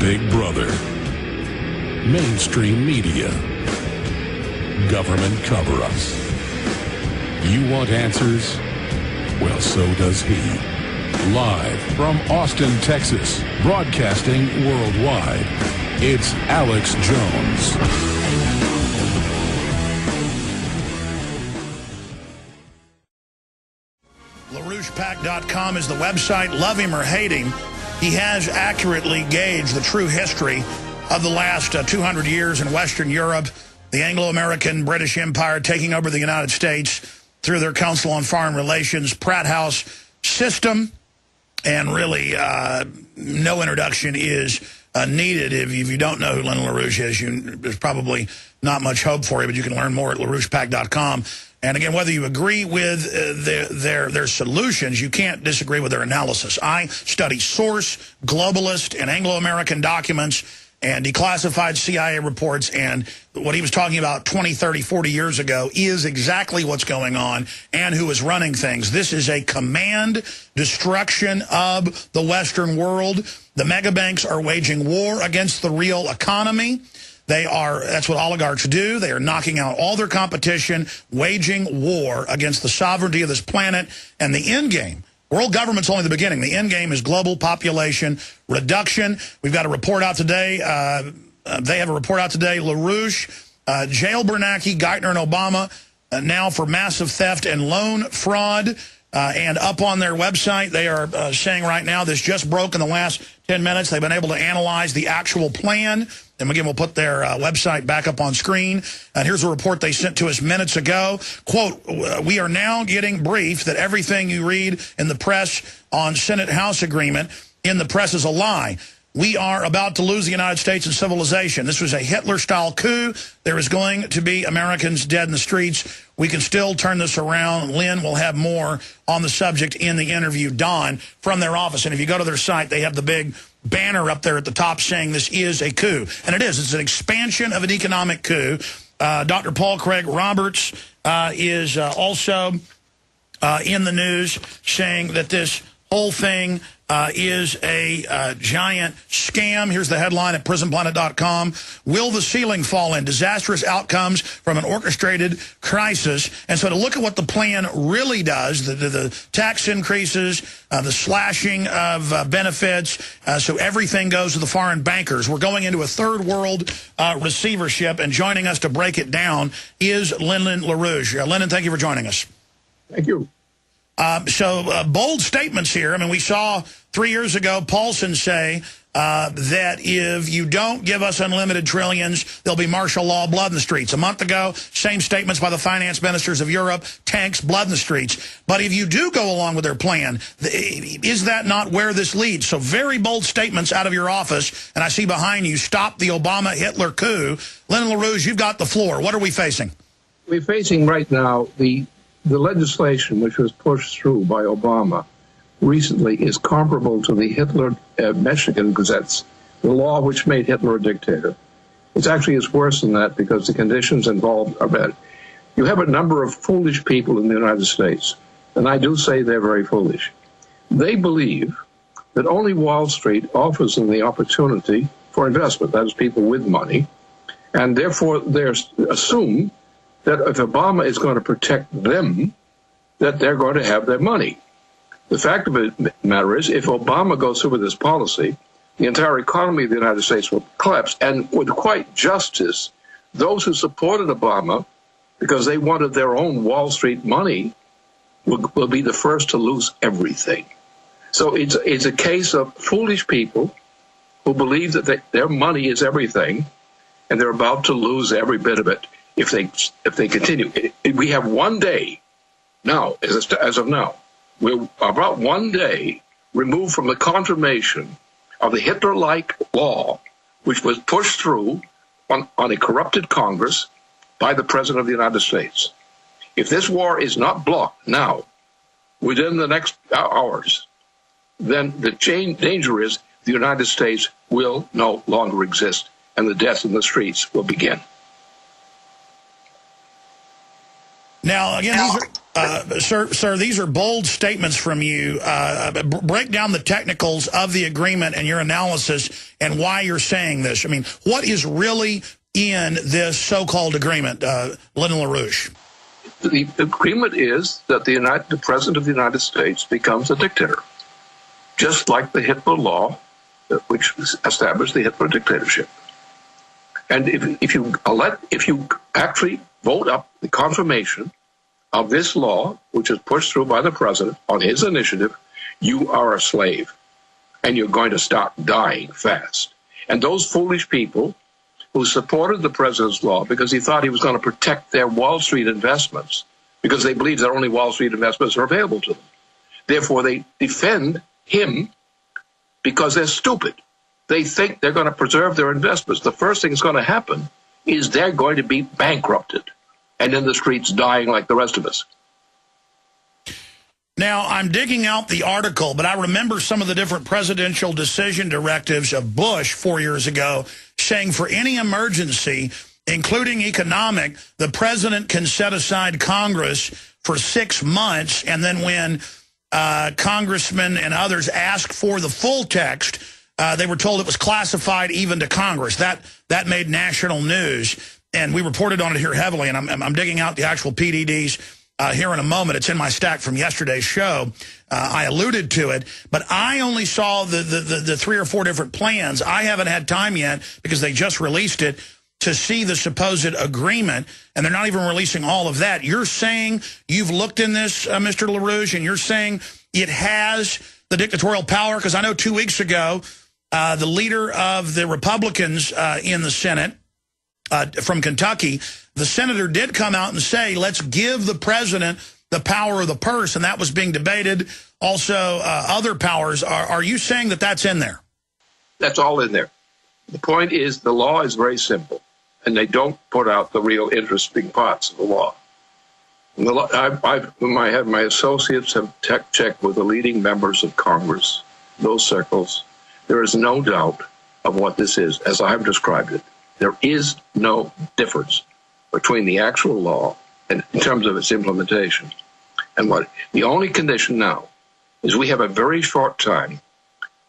Big Brother, mainstream media, government cover-ups. You want answers? Well, so does he. Live from Austin, Texas, broadcasting worldwide, it's Alex Jones. LaRouchePack.com is the website. Love him or hate him, he has accurately gauged the true history of the last 200 years in Western Europe, the Anglo-American British Empire taking over the United States through their Council on Foreign Relations, Pratt House system. And really, no introduction is needed. If you don't know who Lyndon LaRouche is, there's probably not much hope for you, but you can learn more at LaRouchePack.com. And again, whether you agree with their solutions, you can't disagree with their analysis. I study source, globalist, and Anglo-American documents and declassified CIA reports, and what he was talking about 20, 30, 40 years ago is exactly what's going on and who is running things. This is a command destruction of the Western world. The mega banks are waging war against the real economy. That's what oligarchs do. They are knocking out all their competition, waging war against the sovereignty of this planet. And the end game, world government's only the beginning. The end game is global population reduction. We've got a report out today. They have a report out today. LaRouche, jail Bernanke, Geithner, and Obama now for massive theft and loan fraud. And up on their website, they are saying right now, this just broke in the last 10 minutes. They've been able to analyze the actual plan. And again, we'll put their website back up on screen. And here's a report they sent to us minutes ago. Quote, we are now getting briefed that everything you read in the press on Senate-House agreement in the press is a lie. We are about to lose the United States and civilization. This was a Hitler-style coup. There is going to be Americans dead in the streets. We can still turn this around. Lynn will have more on the subject in the interview, Don, from their office. And if you go to their site, they have the big banner up there at the top saying this is a coup. And it is. It's an expansion of an economic coup. Dr. Paul Craig Roberts is also in the news saying that this whole thing is a giant scam. Here's the headline at prisonplanet.com. Will the ceiling fall in? Disastrous outcomes from an orchestrated crisis. And so to look at what the plan really does, the tax increases, the slashing of benefits, so everything goes to the foreign bankers. We're going into a third world receivership, and joining us to break it down is Lyndon LaRouche. Lyndon, thank you for joining us. Thank you. So bold statements here. I mean, we saw 3 years ago Paulson say that if you don't give us unlimited trillions, there'll be martial law, blood in the streets. A month ago, same statements by the finance ministers of Europe, tanks, blood in the streets. But if you do go along with their plan, is that not where this leads? So very bold statements out of your office, and I see behind you, stop the Obama-Hitler coup. Lyndon LaRouche, you've got the floor. What are we facing? We're facing right now the legislation which was pushed through by Obama recently is comparable to the Hitler Michigan Gazettes, the law which made Hitler a dictator. It actually is worse than that because the conditions involved are bad. You have a number of foolish people in the United States, and I do say they're very foolish. They believe that only Wall Street offers them the opportunity for investment, that is, people with money, and therefore they assume that if Obama is going to protect them, that they're going to have their money. The fact of the matter is, if Obama goes through with this policy, the entire economy of the United States will collapse. And with quite justice, those who supported Obama, because they wanted their own Wall Street money, will be the first to lose everything. So it's a case of foolish people who believe that their money is everything, and they're about to lose every bit of it. If they continue. We have 1 day now, as of now, we're about 1 day removed from the confirmation of the Hitler-like law, which was pushed through on a corrupted Congress by the President of the United States. If this war is not blocked now, within the next hours, then the danger is the United States will no longer exist, and the death in the streets will begin. Now, again, Sir, these are bold statements from you. Break down the technicals of the agreement and your analysis and why you're saying this. I mean, what is really in this so-called agreement, Lyndon LaRouche? The agreement is that the President of the United States becomes a dictator, just like the Hitler Law, which established the Hitler dictatorship. And if you actually vote up the confirmation of this law, which is pushed through by the president on his initiative, you are a slave, and you're going to start dying fast. And those foolish people who supported the president's law because he thought he was going to protect their Wall Street investments, because they believe that only Wall Street investments are available to them. Therefore, they defend him because they're stupid. They think they're going to preserve their investments. The first thing that's going to happen is they're going to be bankrupted and in the streets dying like the rest of us. Now, I'm digging out the article, but I remember some of the different presidential decision directives of Bush 4 years ago saying for any emergency, including economic, the president can set aside Congress for 6 months, and then when congressmen and others asked for the full text, they were told it was classified even to Congress. That made national news, and we reported on it here heavily, and I'm digging out the actual PDDs here in a moment. It's in my stack from yesterday's show. I alluded to it, but I only saw the 3 or 4 different plans. I haven't had time yet, because they just released it, to see the supposed agreement, and they're not even releasing all of that. You're saying you've looked in this, Mr. LaRouche, and you're saying it has the dictatorial power? Because I know 2 weeks ago, the leader of the Republicans in the Senate from Kentucky, the senator did come out and say, let's give the president the power of the purse, and that was being debated. Also, other powers. Are you saying that that's in there? That's all in there. The point is, the law is very simple, and they don't put out the real interesting parts of the law. My associates have checked with the leading members of Congress, those circles. There is no doubt of what this is, as I have described it. There is no difference between the actual law and in terms of its implementation. And what the only condition now is we have a very short time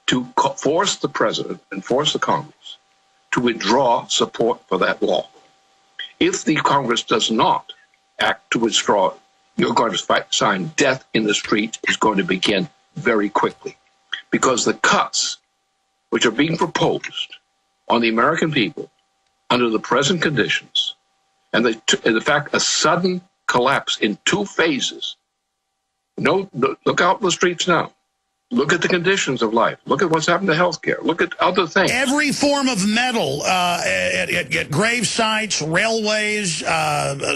to force the president and force the Congress to withdraw support for that law. If the Congress does not act to withdraw, you're going to sign death in the street is going to begin very quickly, because the cuts which are being proposed on the American people under the present conditions, and the fact a sudden collapse in 2 phases. Look out in the streets now. Look at the conditions of life. Look at what's happened to healthcare. Look at other things. Every form of metal at grave sites, railways,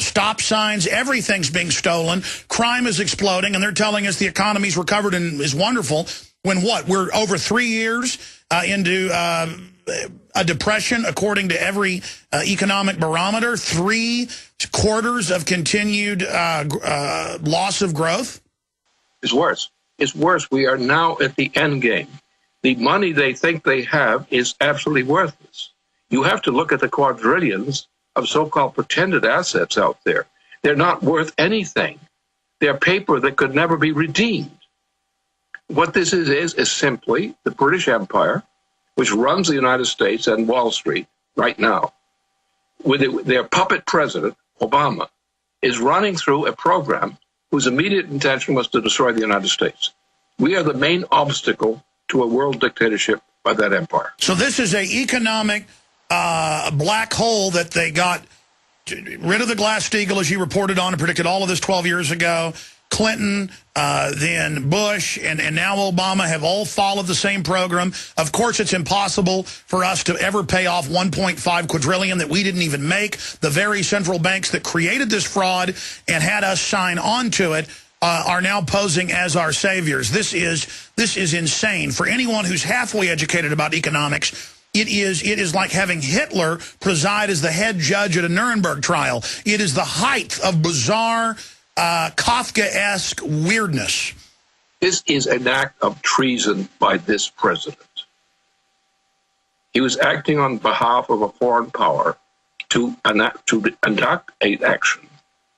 stop signs, everything's being stolen. Crime is exploding, and they're telling us the economy's recovered and is wonderful. When what? We're over 3 years into a depression, according to every economic barometer. 3 quarters of continued loss of growth. It's worse. It's worse. We are now at the end game. The money they think they have is absolutely worthless. You have to look at the quadrillions of so-called pretended assets out there. They're not worth anything. They're paper that could never be redeemed. What this is simply the British Empire, which runs the United States and Wall Street right now, with their puppet president, Obama, is running through a program whose immediate intention was to destroy the United States. We are the main obstacle to a world dictatorship by that empire. So this is an economic black hole that they got rid of the Glass-Steagall, as you reported on and predicted all of this 12 years ago. Clinton, then Bush, and now Obama have all followed the same program. Of course, it's impossible for us to ever pay off 1.5 quadrillion that we didn't even make. The very central banks that created this fraud and had us sign on to it are now posing as our saviors. This is insane. For anyone who's halfway educated about economics, it is like having Hitler preside as the head judge at a Nuremberg trial. It is the height of bizarre, Kafkaesque weirdness. This is an act of treason by this president. He was acting on behalf of a foreign power to conduct an action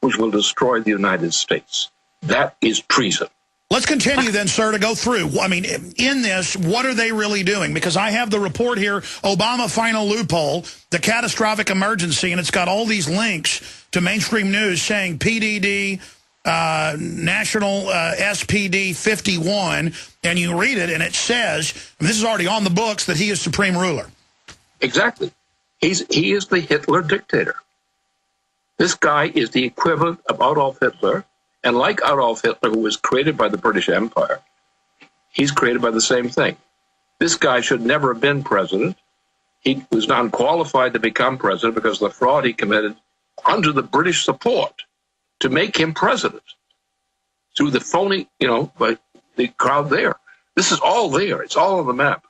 which will destroy the United States. That is treason. Let's continue then, sir, to go through. I mean, in this, what are they really doing? Because I have the report here, Obama final loophole, the catastrophic emergency, and it's got all these links to mainstream news saying PDD, National SPD 51, and you read it, and it says, and this is already on the books, that he is supreme ruler. Exactly. He is the Hitler dictator. This guy is the equivalent of Adolf Hitler. And like Adolf Hitler, who was created by the British Empire, he's created by the same thing. This guy should never have been president. He was not unqualified to become president because of the fraud he committed under the British support to make him president through the phony, by the crowd there. This is all there. It's all on the map.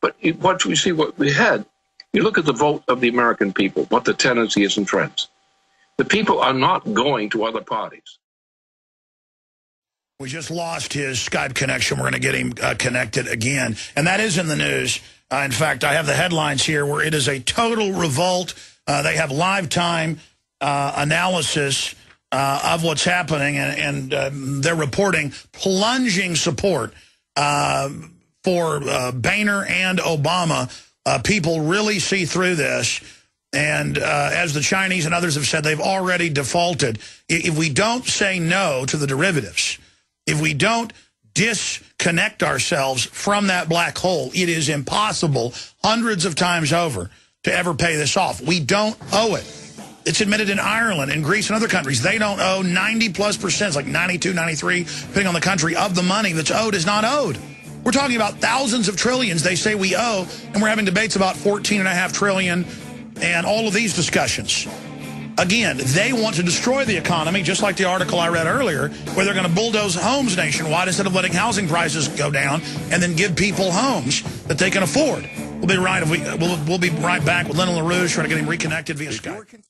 But what we see, what we had, you look at the vote of the American people, what the tendency is and trends. The people are not going to other parties. We just lost his Skype connection. We're going to get him connected again. And that is in the news. In fact, I have the headlines here where it is a total revolt. They have live time analysis of what's happening. And they're reporting plunging support for Boehner and Obama. People really see through this. And as the Chinese and others have said, they've already defaulted. If we don't say no to the derivatives, if we don't disconnect ourselves from that black hole, it is impossible hundreds of times over to ever pay this off. We don't owe it. It's admitted in Ireland and Greece and other countries. They don't owe 90+%, it's like 92, 93, depending on the country, of the money that's owed is not owed. We're talking about thousands of trillions they say we owe, and we're having debates about $14.5 trillion and all of these discussions. Again, they want to destroy the economy, just like the article I read earlier, where they're going to bulldoze homes nationwide instead of letting housing prices go down and then give people homes that they can afford. We'll be right back with Lyndon LaRouche, trying to get him reconnected via Skype.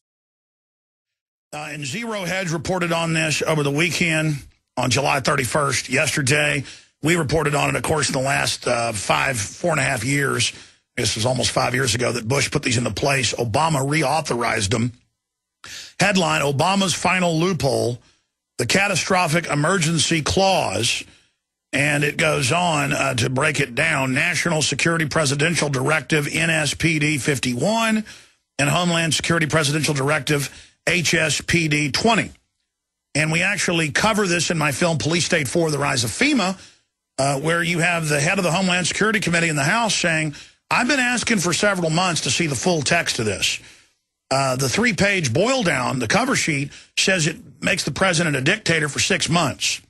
And Zero Hedge reported on this over the weekend on July 31st, yesterday. We reported on it, of course, in the last 4.5 years. This was almost 5 years ago that Bush put these into place. Obama reauthorized them. Headline, Obama's final loophole, the catastrophic emergency clause. And it goes on to break it down. National Security Presidential Directive, NSPD 51, and Homeland Security Presidential Directive, HSPD 20. And we actually cover this in my film, Police State 4, The Rise of FEMA, where you have the head of the Homeland Security Committee in the House saying, I've been asking for several months to see the full text of this. The 3-page boil down, the cover sheet, says it makes the president a dictator for 6 months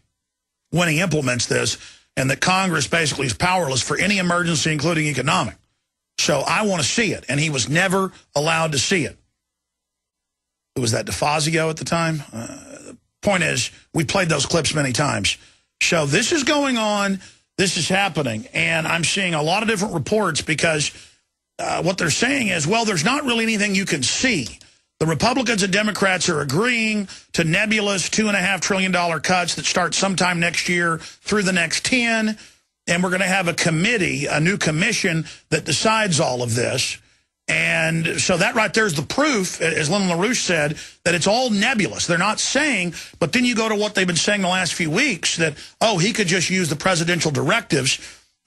when he implements this, and that Congress basically is powerless for any emergency, including economic. So I want to see it, and he was never allowed to see it. Who was that, DeFazio at the time? The point is, we played those clips many times. So this is going on, this is happening, and I'm seeing a lot of different reports because what they're saying is, well, there's not really anything you can see. The Republicans and Democrats are agreeing to nebulous $2.5 trillion cuts that start sometime next year through the next 10, and we're going to have a committee, a new commission that decides all of this. And so that right there is the proof, as Lyndon LaRouche said, that it's all nebulous. They're not saying, but then you go to what they've been saying the last few weeks, that, oh, he could just use the presidential directives.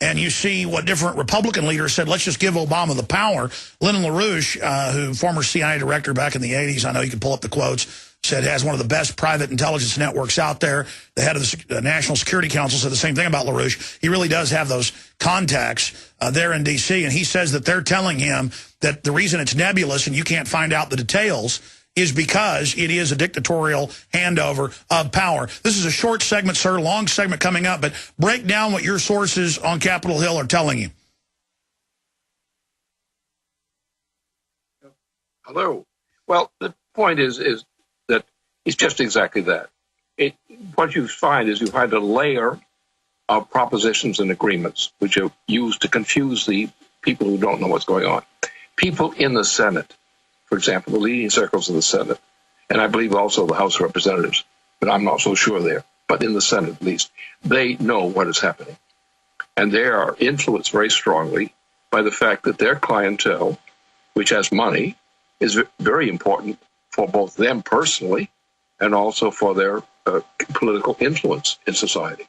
And you see what different Republican leaders said, let's just give Obama the power. Lyndon LaRouche, who former CIA director back in the 80s, I know you can pull up the quotes, said has one of the best private intelligence networks out there. The head of the National Security Council said the same thing about LaRouche. He really does have those contacts there in D.C., and he says that they're telling him that the reason it's nebulous and you can't find out the details is because it is a dictatorial handover of power. This is a short segment, sir, long segment coming up, but break down what your sources on Capitol Hill are telling you. Hello. Well, the point is that it's just exactly that. What you find is you find a layer of propositions and agreements which are used to confuse the people who don't know what's going on. People in the Senate, for example, the leading circles of the Senate, and I believe also the House of Representatives, but I'm not so sure there, but in the Senate at least, they know what is happening. And they are influenced very strongly by the fact that their clientele, which has money, is very important for both them personally and also for their political influence in society.